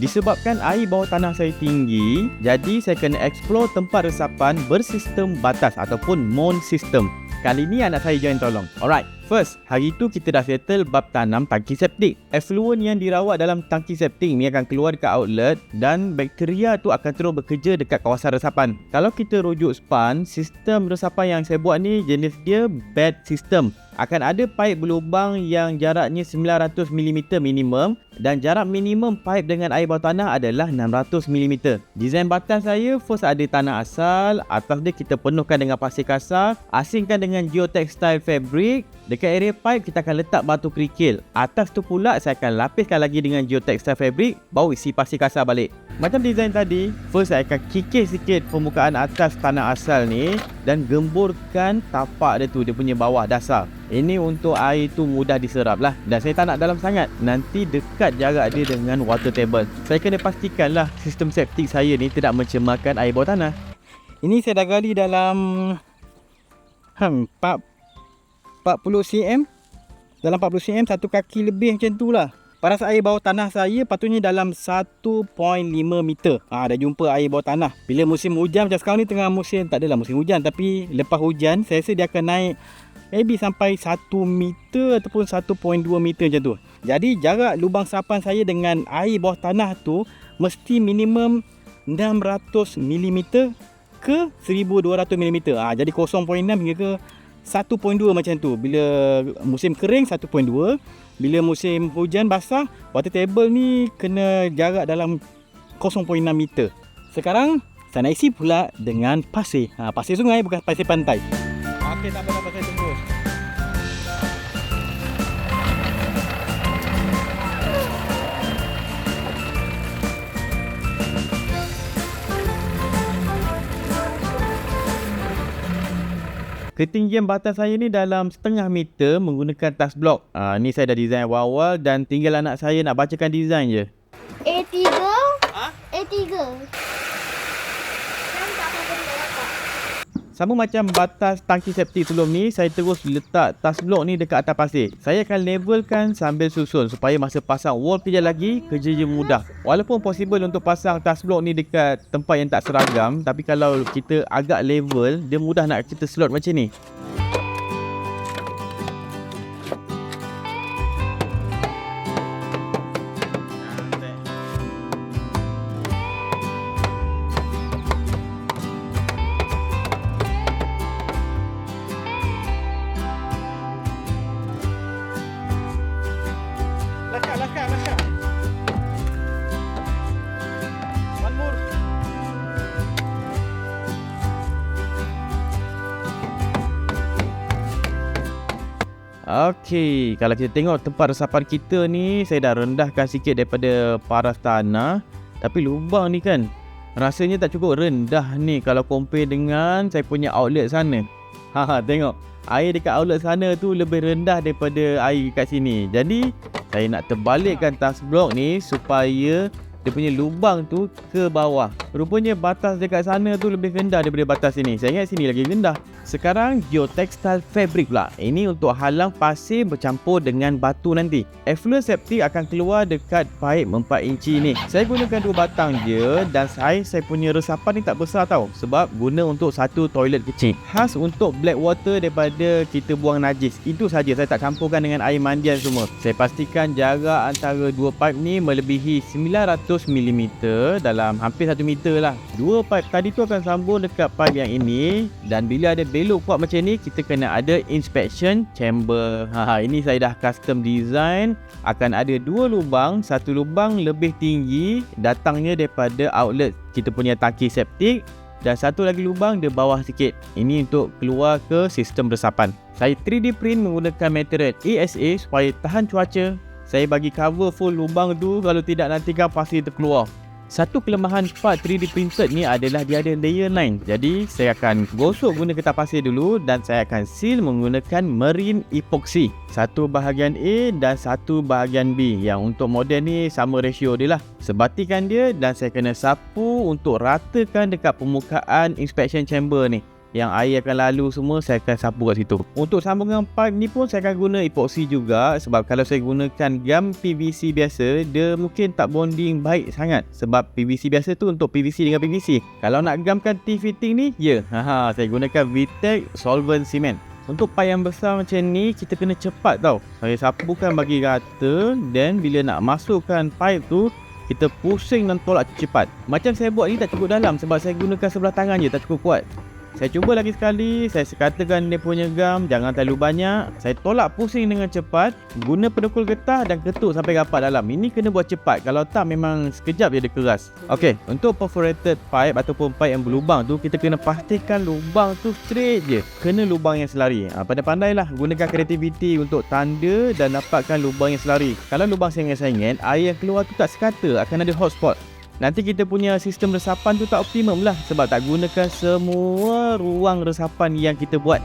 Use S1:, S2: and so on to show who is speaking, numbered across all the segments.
S1: Disebabkan air bawah tanah saya tinggi, jadi saya kena explore tempat resapan bersistem batas ataupun mound system. Kali ni anak saya join tolong. Alright, first, hari tu kita dah settle bab tanam tangki septik. Effluent yang dirawat dalam tangki septik ni akan keluar dekat outlet dan bakteria tu akan terus bekerja dekat kawasan resapan. Kalau kita rujuk span, sistem resapan yang saya buat ni jenis dia bed system. Akan ada paip berlubang yang jaraknya 900mm minimum dan jarak minimum paip dengan air bawah tanah adalah 600mm. Desain batas saya first ada tanah asal, atas dia kita penuhkan dengan pasir kasar, asingkan dengan geotextile fabric. Dekat area pipe kita akan letak batu kerikil. Atas tu pula saya akan lapiskan lagi dengan geotextile fabric, baru isi pasir kasar balik. Macam desain tadi, first saya akan kikis sikit permukaan atas tanah asal ni dan gemburkan tapak dia tu, dia punya bawah dasar. Ini untuk air tu mudah diserap lah. Dan saya tak nak dalam sangat, nanti dekat jarak dia dengan water table. Saya kena pastikan lah sistem septik saya ni tidak mencemarkan air bawah tanah.
S2: Ini saya dah gali dalam 40 cm. Dalam 40 cm, satu kaki lebih macam tu lah. Paras air bawah tanah saya patutnya dalam 1.5 meter. Dah jumpa air bawah tanah. Bila musim hujan macam sekarang ni tengah musim, tak adalah musim hujan, tapi lepas hujan saya rasa dia akan naik maybe sampai 1 meter ataupun 1.2 meter macam tu. Jadi jarak lubang sapan saya dengan air bawah tanah tu mesti minimum 600mm ke 1200mm. Jadi 0.6 hingga ke 1.2 macam tu. Bila musim kering 1.2, bila musim hujan basah, water table ni kena jarak dalam 0.6 meter. Sekarang saya nak isi pula dengan pasir. Pasir sungai, bukan pasir pantai. Okey, tak apa-apa, saya tunggu.
S1: Ketinggian batas saya ni dalam setengah meter menggunakan tas blok. Ni saya dah design awal-awal dan tinggal anak saya nak bacakan design je.
S3: A3. A3.
S1: Sama macam batas tangki septik sebelum ni, saya terus letak tas blok ni dekat atas pasir. Saya akan levelkan sambil susun supaya masa pasang wall kejap lagi, kerja je mudah. Walaupun possible untuk pasang tas blok ni dekat tempat yang tak seragam, tapi kalau kita agak level, dia mudah nak kita slot macam ni.
S2: Lakak. One more.
S1: Okey, kalau kita tengok tempat resapan kita ni, saya dah rendahkan sikit daripada paras tanah. Tapi lubang ni kan, rasanya tak cukup rendah ni kalau compare dengan saya punya outlet sana. Tengok, air dekat outlet sana tu lebih rendah daripada air kat sini. Jadi saya nak terbalikkan tas blok ni supaya dia punya lubang tu ke bawah. Rupanya batas dekat sana tu lebih rendah daripada batas sini. Saya ingat sini lagi rendah. Sekarang geotextile fabric pula. Ini untuk halang pasir bercampur dengan batu nanti. Effluent septic akan keluar dekat paip 4 inci ni. Saya gunakan 2 batang je dan saiz saya punya resapan ni tak besar tau. Sebab guna untuk satu toilet kecil. Khas untuk black water daripada kita buang najis. Itu saja, saya tak campurkan dengan air mandian semua. Saya pastikan jarak antara 2 paip ni melebihi 900mm dalam hampir 1 meter lah. 2 paip tadi tu akan sambung dekat paip yang ini dan bila ada belok kuat macam ni, kita kena ada inspection chamber. Ini saya dah custom design. Akan ada 2 lubang, satu lubang lebih tinggi datangnya daripada outlet kita punya tangki septik dan satu lagi lubang di bawah sikit. Ini untuk keluar ke sistem resapan. Saya 3D print menggunakan material ESA supaya tahan cuaca. Saya bagi cover full lubang tu, kalau tidak nanti kan pasir terkeluar. Satu kelemahan part 3D printed ni adalah dia ada layer line. Jadi saya akan gosok guna kertas pasir dulu dan saya akan seal menggunakan marine epoxy. Satu bahagian A dan satu bahagian B. Yang untuk model ni sama ratio dia lah. Sebatikan dia dan saya kena sapu untuk ratakan dekat permukaan inspection chamber ni. yang air akan lalu semua, saya akan sapu kat situ. Untuk sambungan pipe ni pun saya akan guna epoxy juga, sebab kalau saya gunakan gam PVC biasa, dia mungkin tak bonding baik sangat. Sebab PVC biasa tu untuk PVC dengan PVC. Kalau nak gamkan T-fitting ni, saya gunakan VTech Solvent Cement. Untuk pipe yang besar macam ni, kita kena cepat tau. Saya sapukan bagi rata, dan bila nak masukkan pipe tu, kita pusing dan tolak cepat. Macam saya buat ni tak cukup dalam sebab saya gunakan sebelah tangan je, tak cukup kuat. Saya cuba lagi sekali, saya sekatakan dia punya gam jangan terlalu banyak. Saya tolak pusing dengan cepat, guna pedukul getah dan ketuk sampai rapat dalam. Ini kena buat cepat, kalau tak memang sekejap je dia keras. Okey, untuk perforated pipe ataupun pipe yang berlubang tu, kita kena pastikan lubang tu straight je, kena lubang yang selari. Pandai-pandailah gunakan kreativiti untuk tanda dan dapatkan lubang yang selari. Kalau lubang sengit-sengit, air yang keluar tu tak sekata, akan ada hotspot. Nanti kita punya sistem resapan tu tak optimum lah, sebab tak gunakan semua ruang resapan yang kita buat.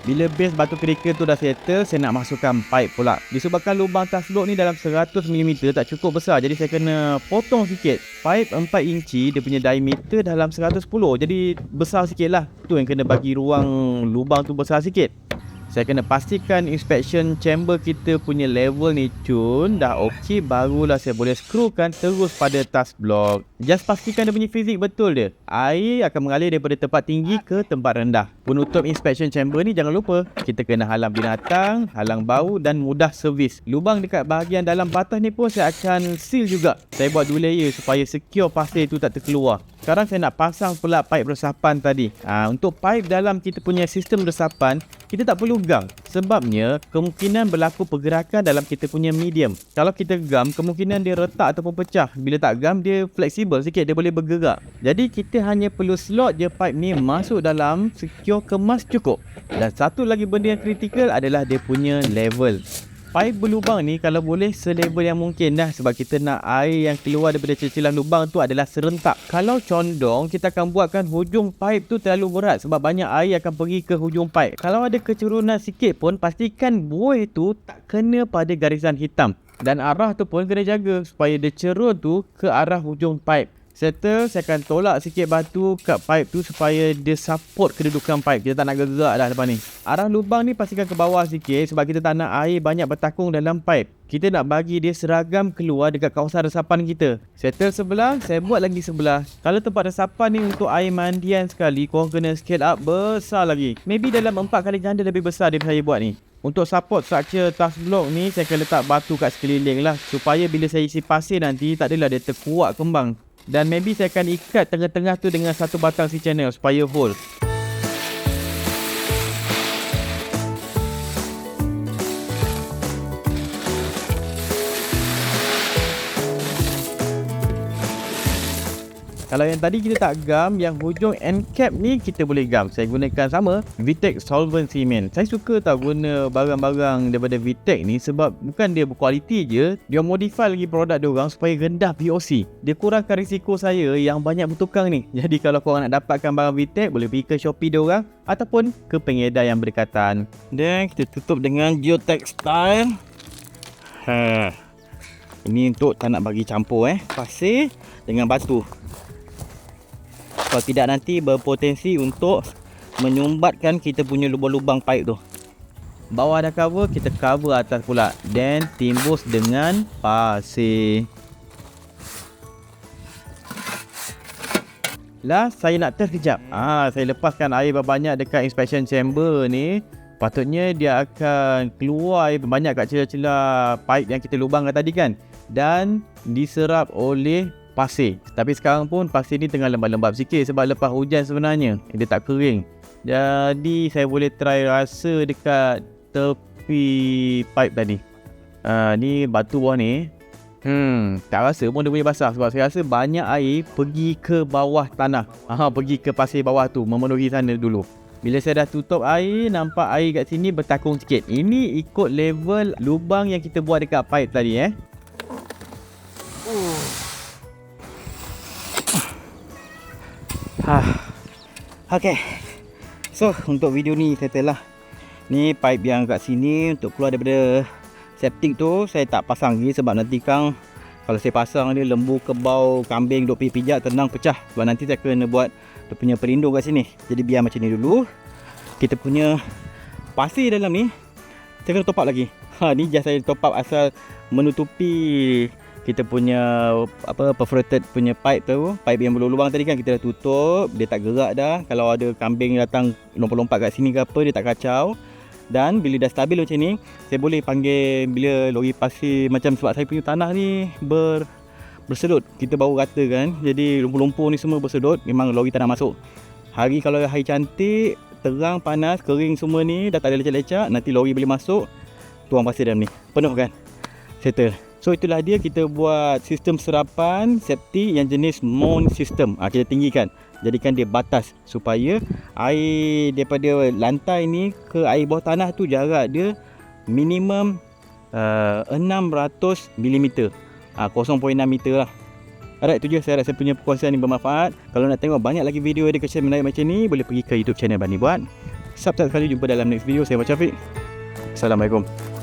S1: Bila base batu kerikil tu dah settle, saya nak masukkan pipe pula. Disebabkan lubang tas blok ni dalam 100mm tak cukup besar, jadi saya kena potong sikit. Pipe 4 inci, dia punya diameter dalam 110, jadi besar sikit lah. Tu yang kena bagi ruang lubang tu besar sikit. Saya kena pastikan inspection chamber kita punya level ni cun dah okey, barulah saya boleh skrukan terus pada tas blok. Just pastikan dia punya fizik betul dia. Air akan mengalir daripada tempat tinggi ke tempat rendah. Penutup inspection chamber ni jangan lupa, kita kena halang binatang, halang bau dan mudah servis. Lubang dekat bahagian dalam batas ni pun saya akan seal juga. Saya buat 2 layer supaya secure pasir tu tak terkeluar. Sekarang saya nak pasang pula pipe resapan tadi. Untuk pipe dalam kita punya sistem resapan, kita tak perlu gam. Sebabnya kemungkinan berlaku pergerakan dalam kita punya medium. Kalau kita gam, kemungkinan dia retak ataupun pecah. Bila tak gam, dia fleksibel sikit, dia boleh bergerak. Jadi kita hanya perlu slot je pipe ni masuk dalam, secure, kemas cukup. Dan satu lagi benda yang kritikal adalah dia punya level. Pipe berlubang ni kalau boleh selevel yang mungkin dah, sebab kita nak air yang keluar daripada cecelan lubang tu adalah serentak. Kalau condong, kita akan buatkan hujung pipe tu terlalu berat sebab banyak air akan pergi ke hujung pipe. Kalau ada kecerunan sikit pun, pastikan buoy tu tak kena pada garisan hitam. Dan arah tu pun kena jaga supaya dia cerun tu ke arah hujung pipe. Settle, saya akan tolak sikit batu kat pipe tu supaya dia support kedudukan pipe. Kita tak nak gerak dah depan ni. Arah lubang ni pastikan ke bawah sikit sebab kita tak nak air banyak bertakung dalam pipe. Kita nak bagi dia seragam keluar dekat kawasan resapan kita. Settle sebelah, saya buat lagi sebelah. Kalau tempat resapan ni untuk air mandian sekali, korang kena scale up besar lagi. Maybe dalam 4 kali ganda lebih besar daripada saya buat ni. Untuk support structure tas blok ni, saya akan letak batu kat sekeliling lah, supaya bila saya isi pasir nanti, tak adalah dia terkuat kembang. Dan maybe saya akan ikat tengah-tengah tu dengan satu batang C-channel supaya hold. Kalau yang tadi kita tak gam, yang hujung end cap ni kita boleh gam. Saya gunakan sama VTech Solvent Cement. Saya suka tahu guna barang-barang daripada VTech ni sebab bukan dia berkualiti je, dia modify lagi produk dia orang supaya rendah VOC. Dia kurangkan risiko saya yang banyak bertukang ni. Jadi kalau korang nak dapatkan barang VTech, boleh pergi ke Shopee dia orang ataupun ke pengedar yang berdekatan. Dan kita tutup dengan geotextile. Ini untuk tak nak bagi campur pasir dengan batu. Kalau tidak nanti berpotensi untuk menyumbatkan kita punya lubang-lubang pipe tu. Bawah dah cover, kita cover atas pula. Dan timbus dengan pasir. Last, saya nak test kejap. Saya lepaskan air banyak dekat inspection chamber ni. Patutnya dia akan keluar air banyak kat celah-celah pipe yang kita lubangkan tadi kan. Dan diserap oleh pasir. Tapi sekarang pun pasir ni tengah lembab-lembab sikit sebab lepas hujan sebenarnya. Dia tak kering. Jadi saya boleh try rasa dekat tepi pipe tadi. Ni batu bawah ni. Tak rasa pun dia boleh basah sebab saya rasa banyak air pergi ke bawah tanah. Pergi ke pasir bawah tu, memenuhi sana dulu. Bila saya dah tutup air, nampak air kat sini bertakung sikit. Ini ikut level lubang yang kita buat dekat pipe tadi
S2: Okay. So untuk video ni settle lah. Ni pipe yang kat sini untuk keluar daripada septic tu saya tak pasang lagi sebab nanti kalau saya pasang dia lembu, kebau, kambing duk pijak tenang pecah. Sebab nanti saya kena buat dia punya pelindung kat sini. Jadi biar macam ni dulu. Kita punya pasir dalam ni saya kena top up lagi. Ni just saya top up asal menutupi kita punya perforated punya pipe tu. Pipe yang berlubang tadi kan kita dah tutup, dia tak gerak dah. Kalau ada kambing datang lompat-lompat kat sini ke apa, dia tak kacau. Dan bila dah stabil macam ni, saya boleh panggil bila lori pasir, macam sebab saya punya tanah ni bersedut. Kita baru rata kan, jadi lumpur-lumpur ni semua bersedut, memang lori tak nak masuk. Hari kalau hari cantik, terang, panas, kering semua ni, dah tak ada lecak-lecak, nanti lori boleh masuk, tuang pasir dalam ni. Penuh kan? Settle. So itulah dia, kita buat sistem serapan septic yang jenis mound system. Kita tinggikan, jadikan dia batas supaya air daripada lantai ni ke air bawah tanah tu jarak dia minimum 600 mm. 0.6 meter lah. Alright, itu je saya harap saya punya perkongsian ni bermanfaat. Kalau nak tengok banyak lagi video education menarik macam ni, boleh pergi ke YouTube channel Bani Buat. Subscribe sekali, jumpa dalam next video. Saya Muhammad Syafiq. Assalamualaikum.